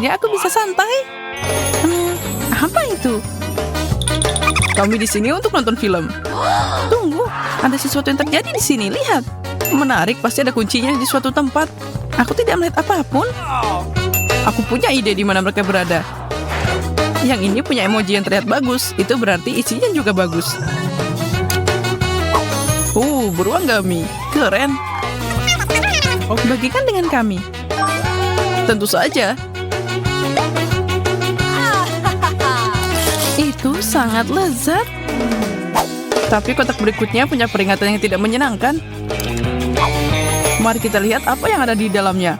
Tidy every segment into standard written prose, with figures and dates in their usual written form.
akhirnya aku bisa santai. Apa itu? Kami di sini untuk nonton film. Tunggu, ada sesuatu yang terjadi di sini. Lihat, menarik. Pasti ada kuncinya di suatu tempat. Aku tidak melihat apapun. Aku punya ide di mana mereka berada. Yang ini punya emoji yang terlihat bagus. Itu berarti isinya juga bagus. Beruang gami. Keren. Bagikan dengan kami. Tentu saja. Itu sangat lezat. Tapi kotak berikutnya punya peringatan yang tidak menyenangkan. Mari kita lihat apa yang ada di dalamnya.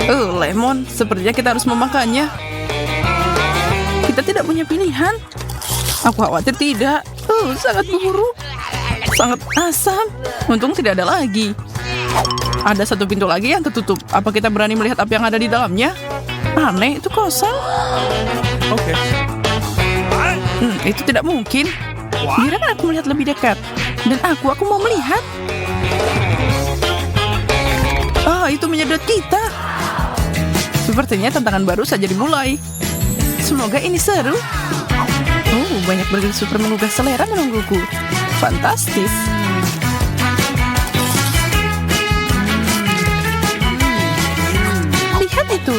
Lemon. Sepertinya kita harus memakannya. Kita tidak punya pilihan. Aku khawatir tidak. Sangat buruk. Sangat asam. Untung tidak ada lagi. Ada satu pintu lagi yang tertutup. Apa kita berani melihat apa yang ada di dalamnya? Aneh, itu kosong. Oke. Itu tidak mungkin. Biarkan aku melihat lebih dekat. Dan aku mau melihat. Itu menyedot kita. Sepertinya tantangan baru saja dimulai. Semoga ini seru. Banyak burger super menggugah selera menungguku. Fantastis. Lihat itu.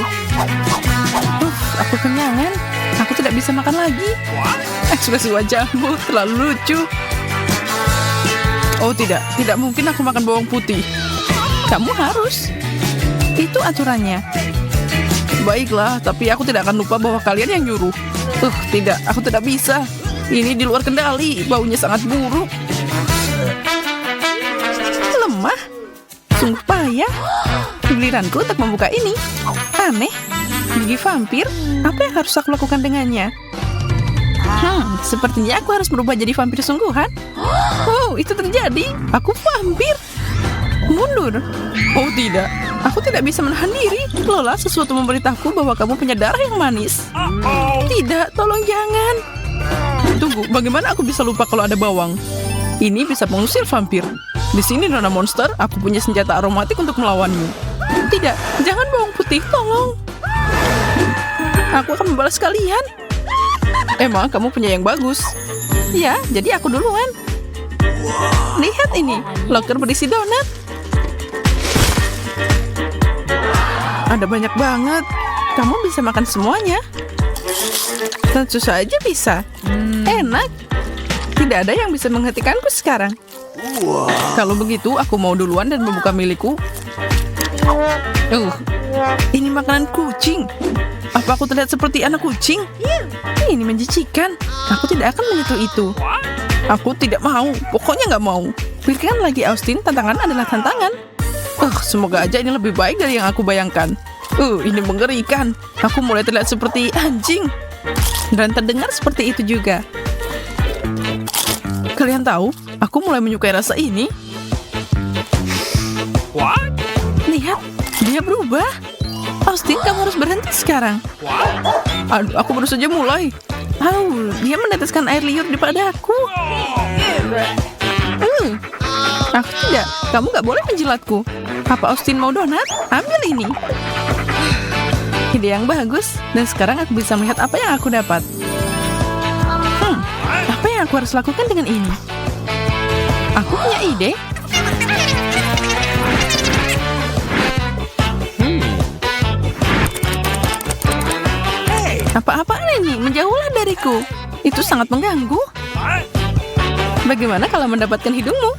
Aku kenyangan. Aku tidak bisa makan lagi. Ekspresi wajahmu terlalu lucu. Tidak mungkin aku makan bawang putih. Kamu harus. Itu aturannya. Baiklah, tapi aku tidak akan lupa bahwa kalian yang nyuruh. Tidak, aku tidak bisa. Ini di luar kendali, baunya sangat buruk. Lemah. Sungguh payah. Giliranku untuk membuka ini. Aneh. Gigi vampir, apa yang harus aku lakukan dengannya? Sepertinya aku harus berubah jadi vampir sungguhan. Itu terjadi. Aku vampir. Mundur. Tidak. Aku tidak bisa menahan diri. Lola, sesuatu memberitahuku bahwa kamu punya darah yang manis. Tidak, tolong jangan. Tunggu, bagaimana aku bisa lupa kalau ada bawang? Ini bisa mengusir vampir. Di sini, Nona Monster, aku punya senjata aromatik untuk melawanmu. Tidak, jangan bawang putih, tolong. Aku akan membalas kalian. Emang kamu punya yang bagus? Ya, jadi aku duluan. Lihat ini, loker berisi donat. Ada banyak banget. Kamu bisa makan semuanya. Tentu saja bisa. Enak. Tidak ada yang bisa menghentikanku sekarang. Kalau begitu, aku mau duluan dan membuka milikku. Ini makanan kucing. Apa aku terlihat seperti anak kucing? Ini menjijikan. Aku tidak akan menyentuh itu. Aku tidak mau. Pokoknya nggak mau. Pikirkan lagi, Austin. Tantangan adalah tantangan. Semoga aja ini lebih baik dari yang aku bayangkan. Ini mengerikan. Aku mulai terlihat seperti anjing. Dan terdengar seperti itu juga. Kalian tahu, aku mulai menyukai rasa ini. Lihat, dia berubah. Austin, kamu harus berhenti sekarang. Aku baru saja mulai. Dia meneteskan air liur di padaku. Aku tidak. Kamu gak boleh menjilatku. Apa Austin mau donat? Ambil ini. Ide yang bagus. Dan sekarang aku bisa melihat apa yang aku dapat. Apa yang aku harus lakukan dengan ini? Aku punya ide. Apa-apaan ini? Menjauhlah dariku. Itu sangat mengganggu. Bagaimana kalau mendapatkan hidungmu?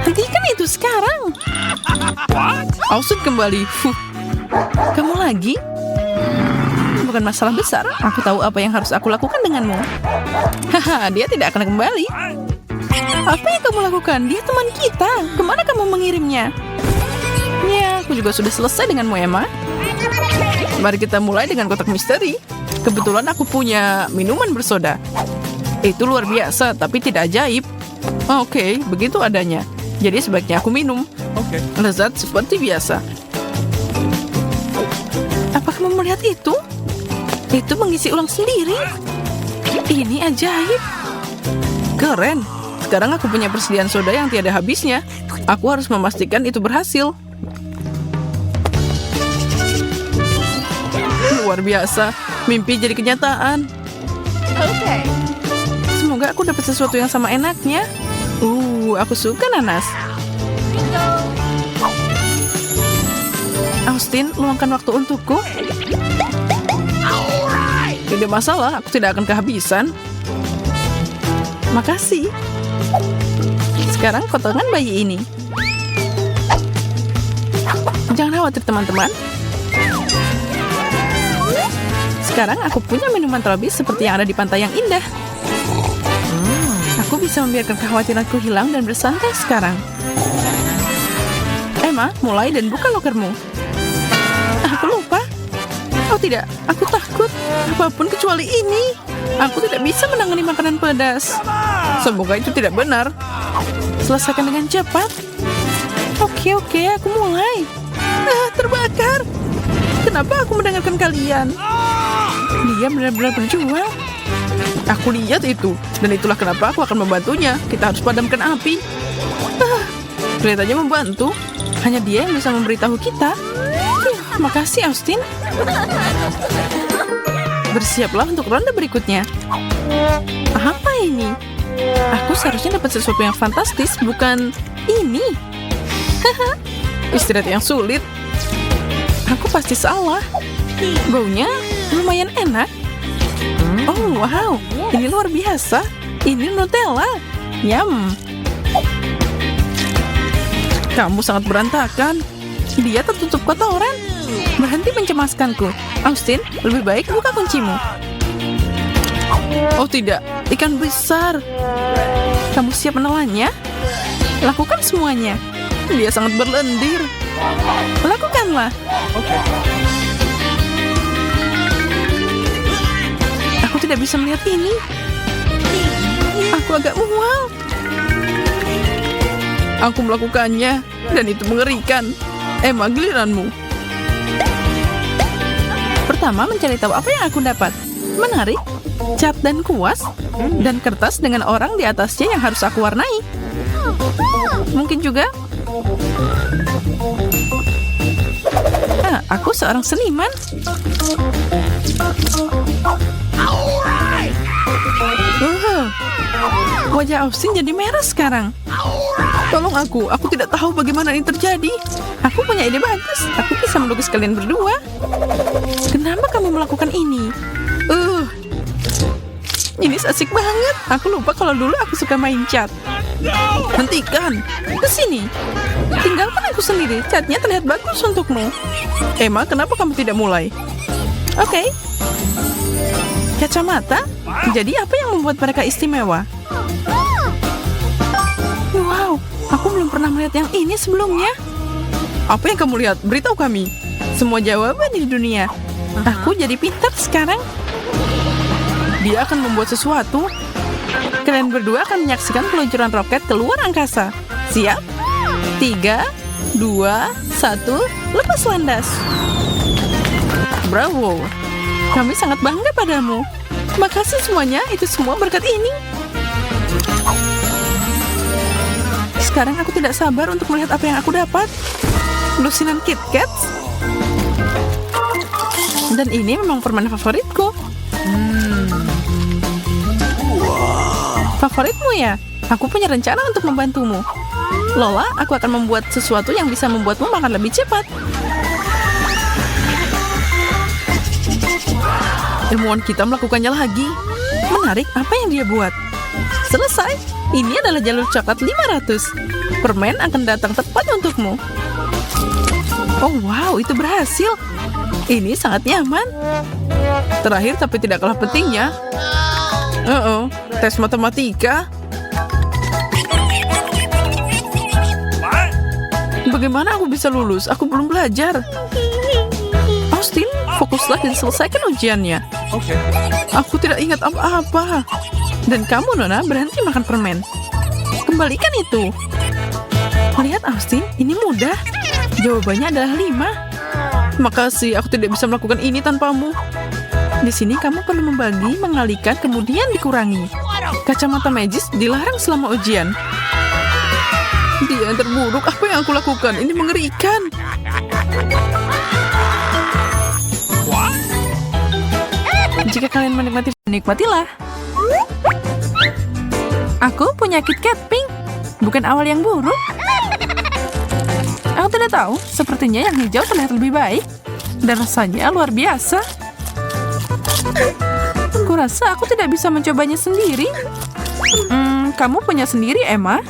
Hentikan itu sekarang. Austin kembali. Kamu lagi? Bukan masalah besar. Aku tahu apa yang harus aku lakukan denganmu. Dia tidak akan kembali. Apa yang kamu lakukan? Dia teman kita. Kemana kamu mengirimnya? Ya, aku juga sudah selesai denganmu, Emma. Mari kita mulai dengan kotak misteri. Kebetulan aku punya minuman bersoda. Itu luar biasa, tapi tidak ajaib. Oke, begitu adanya. Jadi sebaiknya aku minum. Lezat seperti biasa. Apa kamu melihat itu? Itu mengisi ulang sendiri. Ini ajaib. Keren. Sekarang aku punya persediaan soda yang tiada habisnya. Aku harus memastikan itu berhasil. Luar Luar biasa, mimpi jadi kenyataan. Semoga aku dapat sesuatu yang sama enaknya. Aku suka nanas. Austin, luangkan waktu untukku. Tidak masalah, aku tidak akan kehabisan. Makasih. Sekarang potongan bayi ini. Jangan khawatir teman-teman. Sekarang aku punya minuman tropis seperti yang ada di pantai yang indah. Aku bisa membiarkan kekhawatiranku hilang dan bersantai sekarang. Emma, mulai dan buka lokermu. Aku lupa. Oh tidak, aku takut. Apapun kecuali ini. Aku tidak bisa menangani makanan pedas. Semoga itu tidak benar. Selesaikan dengan cepat. Oke, aku mulai. Terbakar. Kenapa aku mendengarkan kalian? Dia benar-benar berjuang. Aku lihat itu. Dan itulah kenapa aku akan membantunya. Kita harus padamkan api. Kelihatannya membantu. Hanya dia yang bisa memberitahu kita. Makasih, Austin. Bersiaplah untuk ronde berikutnya. Apa ini? Aku seharusnya dapat sesuatu yang fantastis, bukan ini. Istirahat yang sulit. Aku pasti salah. Baunya lumayan enak. Oh, wow. Ini luar biasa. Ini Nutella. Yum. Kamu sangat berantakan. Dia tertutup kotoran. Berhenti mencemaskanku. Austin, lebih baik buka kuncimu. Oh tidak, ikan besar. Kamu siap menelannya? Lakukan semuanya. Dia sangat berlendir. Lakukanlah. Aku tidak bisa melihat ini. Aku agak mual. Aku melakukannya, dan itu mengerikan. Emma, giliranmu. Pertama, mencari tahu apa yang aku dapat. Menarik, cat dan kuas, dan kertas dengan orang di atasnya yang harus aku warnai. Mungkin juga aku seorang seniman. Wajah Austin jadi merah sekarang. Tolong aku tidak tahu bagaimana ini terjadi. Aku punya ide bagus. Aku bisa melukis kalian berdua. Kenapa kamu melakukan ini? Ini asik banget. Aku lupa kalau dulu aku suka main cat. Hentikan. Kesini. Tinggalkan aku sendiri. Catnya terlihat bagus untukmu. Emma, kenapa kamu tidak mulai? Oke. Kacamata? Jadi apa yang membuat mereka istimewa? Wow, aku belum pernah melihat yang ini sebelumnya. Apa yang kamu lihat? Beritahu kami. Semua jawaban di dunia. Aku jadi pintar sekarang. Dia akan membuat sesuatu. Kalian berdua akan menyaksikan peluncuran roket ke luar angkasa. Siap? 3, 2, 1, lepas landas. Bravo. Kami sangat bangga padamu. Makasih semuanya, itu semua berkat ini. Sekarang aku tidak sabar untuk melihat apa yang aku dapat. Lusinan Kit Kat. Dan ini memang permen favoritku. Favoritmu ya? Aku punya rencana untuk membantumu. Lola, aku akan membuat sesuatu yang bisa membuatmu makan lebih cepat. Ilmuwan kita melakukannya lagi. Menarik, apa yang dia buat? Selesai. Ini adalah jalur coklat 500. Permen akan datang tepat untukmu. Oh wow, itu berhasil. Ini sangat nyaman. Terakhir tapi tidak kalah pentingnya. Tes matematika. Bagaimana aku bisa lulus? Aku belum belajar. Austin, fokuslah dan selesaikan ujiannya. Aku tidak ingat apa-apa. Dan kamu, Nona, berhenti makan permen. Kembalikan itu. Lihat, Austin, ini mudah. Jawabannya adalah 5. Makasih, aku tidak bisa melakukan ini tanpamu. Di sini kamu perlu membagi, mengalihkan, kemudian dikurangi. Kacamata magis dilarang selama ujian. Dia yang terburuk, apa yang aku lakukan? Ini mengerikan. Jika kalian nikmatilah. Aku punya KitKat pink. Bukan awal yang buruk. Aku tidak tahu. Sepertinya yang hijau terlihat lebih baik. Dan rasanya luar biasa. Kurasa aku tidak bisa mencobanya sendiri. Kamu punya sendiri, Emma?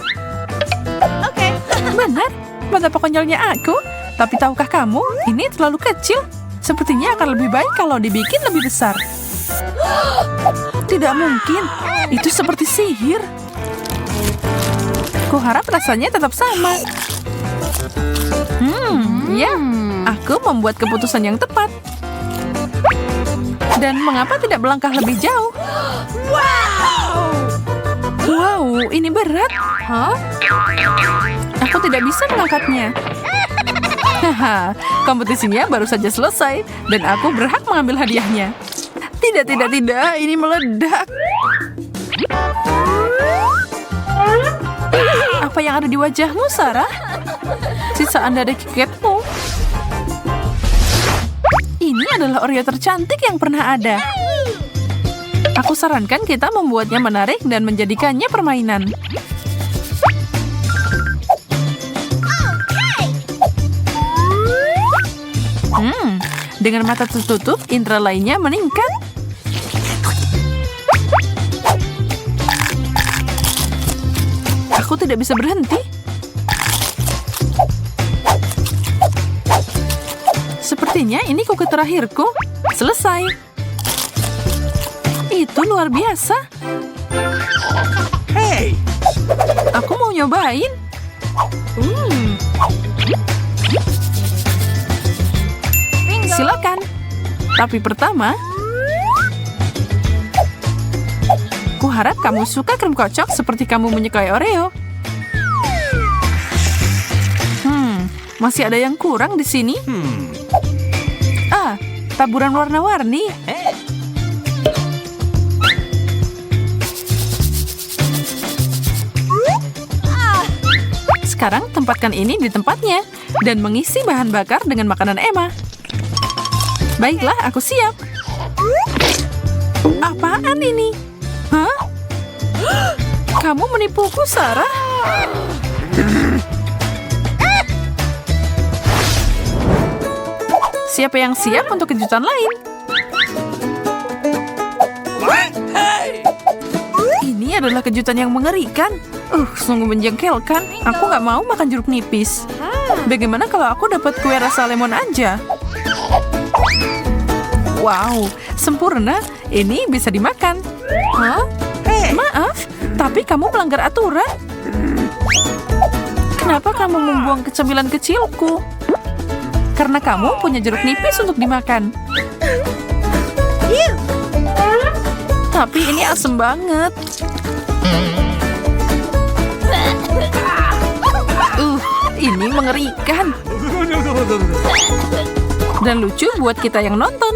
Oke. Benar. Betapa konyolnya aku. Tapi tahukah kamu, ini terlalu kecil. Sepertinya akan lebih baik kalau dibikin lebih besar. Tidak mungkin. Itu seperti sihir. Kuharap rasanya tetap sama. Ya. Aku membuat keputusan yang tepat. Dan mengapa tidak melangkah lebih jauh? Wow, ini berat. Hah? Aku tidak bisa mengangkatnya. Haha, kompetisinya baru saja selesai dan aku berhak mengambil hadiahnya. Tidak, ini meledak. Apa yang ada di wajahmu, Sarah? Sisaan dari KitKatmu. Ini adalah Oreo tercantik yang pernah ada. Aku sarankan kita membuatnya menarik dan menjadikannya permainan. Dengan mata tertutup, indera lainnya meningkat. Aku tidak bisa berhenti. Sepertinya ini kuku terakhirku. Selesai. Itu luar biasa. Hey. Aku mau nyobain. Silakan. Tapi pertama, kuharap kamu suka krim kocok seperti kamu menyukai Oreo. Masih ada yang kurang di sini. Taburan warna-warni. Sekarang tempatkan ini di tempatnya dan mengisi bahan bakar dengan makanan Emma. Baiklah, aku siap. Apaan ini? Hah? Kamu menipuku, Sarah? Siapa yang siap untuk kejutan lain? Ini adalah kejutan yang mengerikan. Sungguh menjengkelkan. Aku nggak mau makan jeruk nipis. Bagaimana kalau aku dapat kue rasa lemon aja? Wow, sempurna. Ini bisa dimakan. Hah? Maaf, tapi kamu melanggar aturan. Kenapa kamu membuang kecemilan kecilku? Karena kamu punya jeruk nipis untuk dimakan. Tapi ini asem banget. Ini mengerikan. Dan lucu buat kita yang nonton.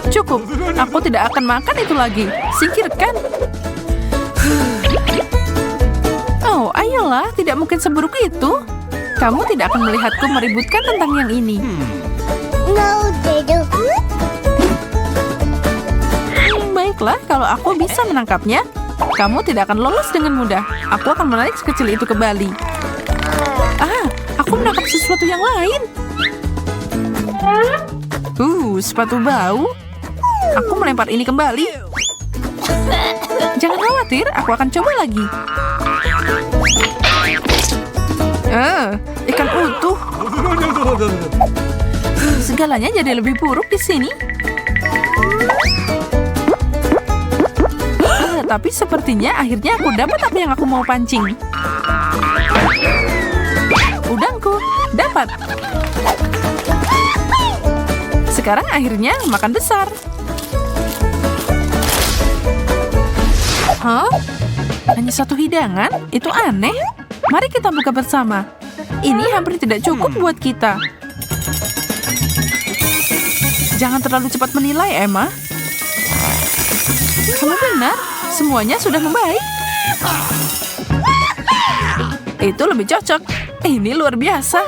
Cukup, aku tidak akan makan itu lagi. Singkirkan. Oh, ayolah, tidak mungkin seburuk itu. Kamu tidak akan melihatku meributkan tentang yang ini. No, they do. Baiklah, kalau aku bisa menangkapnya, kamu tidak akan lolos dengan mudah. Aku akan menarik sekecil itu ke Bali. Aku menangkap sesuatu yang lain. Sepatu bau. Aku melempar ini kembali. Jangan khawatir, aku akan coba lagi. Ikan utuh. Segalanya jadi lebih buruk di sini. Tapi sepertinya akhirnya aku dapat apa yang aku mau pancing. Udangku, dapat. Sekarang akhirnya makan besar. Hah? Hanya satu hidangan? Itu aneh. Mari kita buka bersama. Ini hampir tidak cukup buat kita. Jangan terlalu cepat menilai, Emma. Kamu benar. Semuanya sudah membaik. Itu lebih cocok. Ini luar biasa.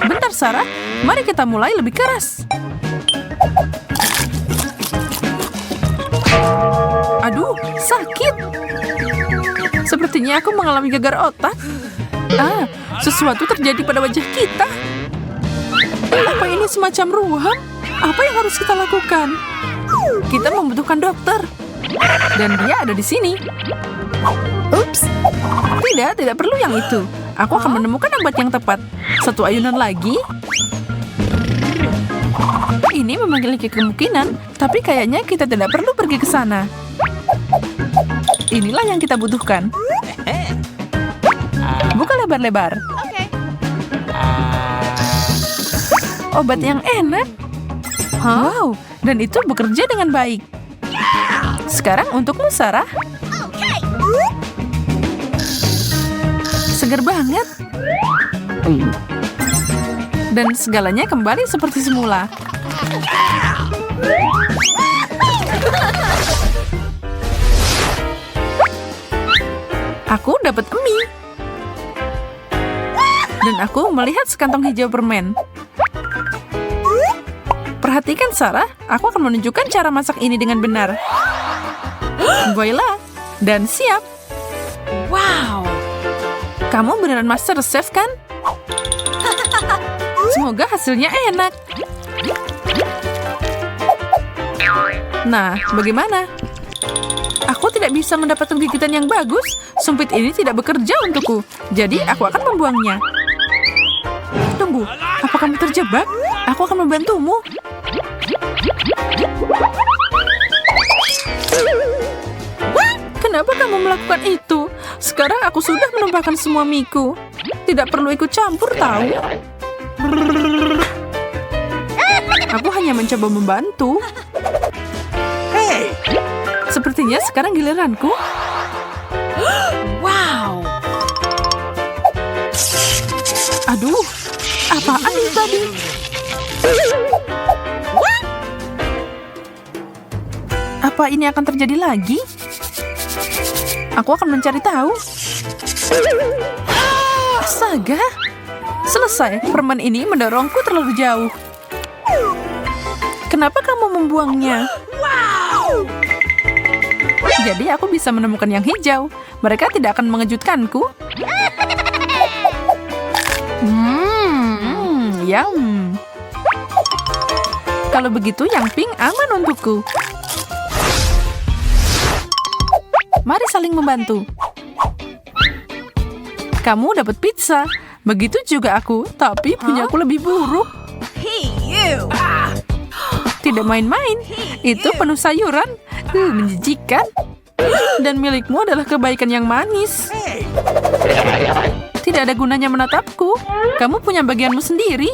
Bentar, Sarah. Mari kita mulai lebih keras. Aduh, sakit. Sepertinya aku mengalami gegar otak. Sesuatu terjadi pada wajah kita. Apa ini semacam ruam? Apa yang harus kita lakukan? Kita membutuhkan dokter. Dan dia ada di sini. Oops. Tidak perlu yang itu. Aku akan menemukan obat yang tepat. Satu ayunan lagi. Ini memiliki kemungkinan, tapi kayaknya kita tidak perlu pergi ke sana. Inilah yang kita butuhkan. Buka lebar-lebar. Okay. Obat yang enak. Wow, dan itu bekerja dengan baik. Sekarang untukmu, Sarah. Okay. Segar banget. Dan segalanya kembali seperti semula. Aku dapat mie. Dan aku melihat sekantong hijau permen. Perhatikan, Sarah. Aku akan menunjukkan cara masak ini dengan benar. Voila. Dan siap. Wow. Kamu beneran master chef, kan? Semoga hasilnya enak. Nah, bagaimana? Aku tidak bisa mendapatkan gigitan yang bagus. Sumpit ini tidak bekerja untukku. Jadi aku akan membuangnya. Tunggu, apa kamu terjebak? Aku akan membantumu. Kenapa kamu melakukan itu? Sekarang aku sudah menumpahkan semua miku. Tidak perlu ikut campur, tahu? Aku hanya mencoba membantu. Hey! Sepertinya sekarang giliranku. Wow! Aduh, apaan itu tadi? Apa ini akan terjadi lagi? Aku akan mencari tahu. Astaga! Selesai, permen ini mendorongku terlalu jauh. Kenapa kamu membuangnya? Wow! Jadi aku bisa menemukan yang hijau. Mereka tidak akan mengejutkanku. Yum. Kalau begitu, yang pink aman untukku. Mari saling membantu. Kamu dapat pizza. Begitu juga aku, tapi punyaku lebih buruk. Tidak main-main. Itu penuh sayuran. Menjijikan. Dan milikmu adalah kebaikan yang manis. Tidak ada gunanya menatapku. Kamu punya bagianmu sendiri.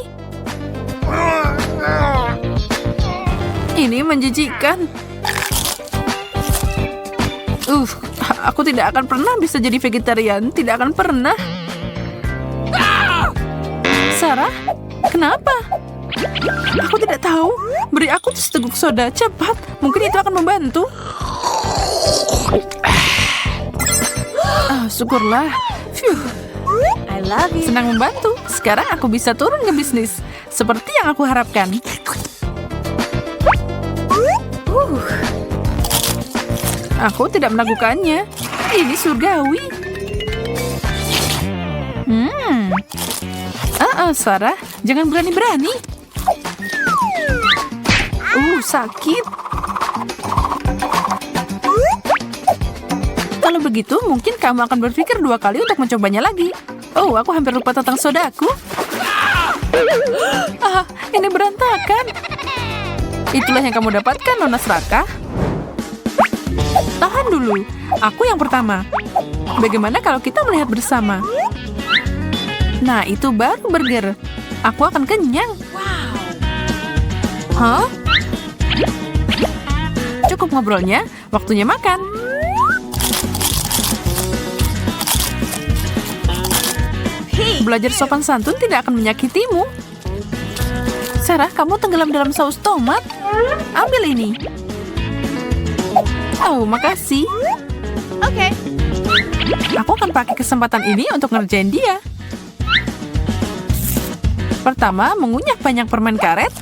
Ini menjijikan. Aku tidak akan pernah bisa jadi vegetarian. Tidak akan pernah. Sarah, kenapa? Aku tidak tahu. Beri aku seteguk soda, cepat. Mungkin itu akan membantu. Syukurlah. Phew. I love you. Senang membantu. Sekarang aku bisa turun ke bisnis. Seperti yang aku harapkan. Aku tidak melakukannya. Ini surgawi. Sarah, jangan berani-berani. Sakit. Kalau begitu, mungkin kamu akan berpikir 2 kali untuk mencobanya lagi. Aku hampir lupa tentang sodaku. Ini berantakan. Itulah yang kamu dapatkan, Nona Serakah. Tahan dulu. Aku yang pertama. Bagaimana kalau kita melihat bersama? Nah, itu baru burger. Aku akan kenyang. Cukup ngobrolnya, waktunya makan. Belajar sopan santun tidak akan menyakitimu. Sarah, kamu tenggelam dalam saus tomat. Ambil ini. Makasih. Okay. Aku akan pakai kesempatan ini untuk ngerjain dia. Pertama, mengunyah banyak permen karet.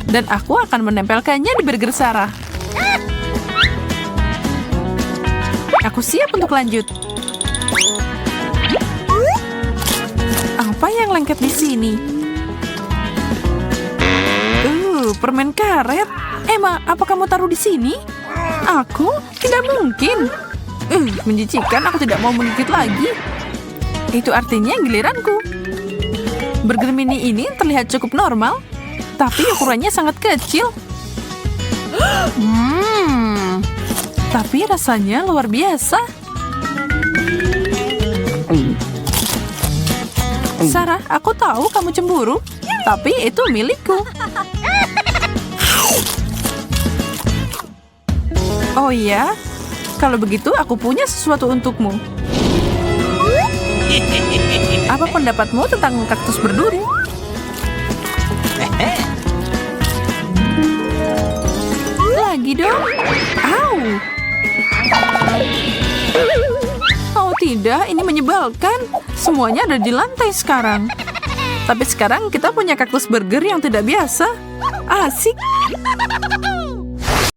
Dan aku akan menempelkannya di burger Sarah. Aku siap untuk lanjut. Apa yang lengket di sini? Permen karet. Emma, apa kamu taruh di sini? Aku? Tidak mungkin. Menjijikan, aku tidak mau menggigit lagi. Itu artinya giliranku. Burger mini ini terlihat cukup normal, tapi ukurannya sangat kecil. Tapi rasanya luar biasa. Sarah, aku tahu kamu cemburu, tapi itu milikku. Oh iya? Kalau begitu, aku punya sesuatu untukmu. Apa pendapatmu tentang kaktus berduri? Lagi dong. Au. Oh tidak, ini menyebalkan. Semuanya ada di lantai sekarang. Tapi sekarang kita punya kaktus burger yang tidak biasa. Asik.